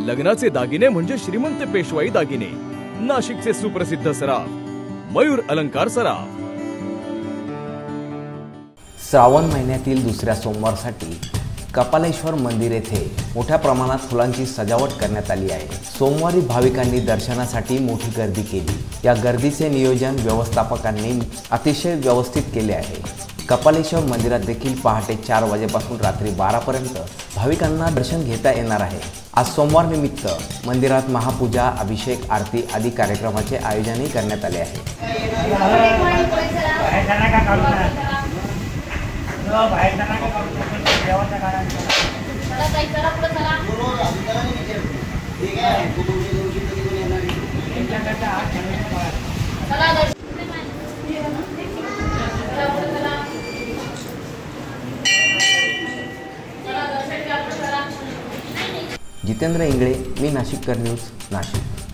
लग्नाचे दागिने म्हणजे श्रीमंत पेशवाई दागिने, नाशिकचे सुप्रसिद्ध सराफ मयूर अलंकार सराफ। श्रावण महिन्यातील दुसऱ्या सोमवारसाठी कपालेश्वर मंदिर येथे मोठ्या प्रमाणात फुलांची सजावट करण्यात आली आहे। सोमवारी भाविकांनी दर्शनासाठी मोठी गर्दी केली। या गर्दीचे नियोजन व्यवस्थापकांनी अतिशय व्यवस्थित केले आहे। कपालेश्वर मंदिरात देखील पहाटे 4 वाजेपासून रात्री 12 पर्यंत भाविकांना दर्शन घेता येणार आहे। आज सोमवार निमित्त मंदिरात महापूजा, अभिषेक, आरती आदी कार्यक्रमाचे आयोजनही करण्यात आले आहे। जितेंद्र इंगळे, मी नाशिककर न्यूज, नाशिक।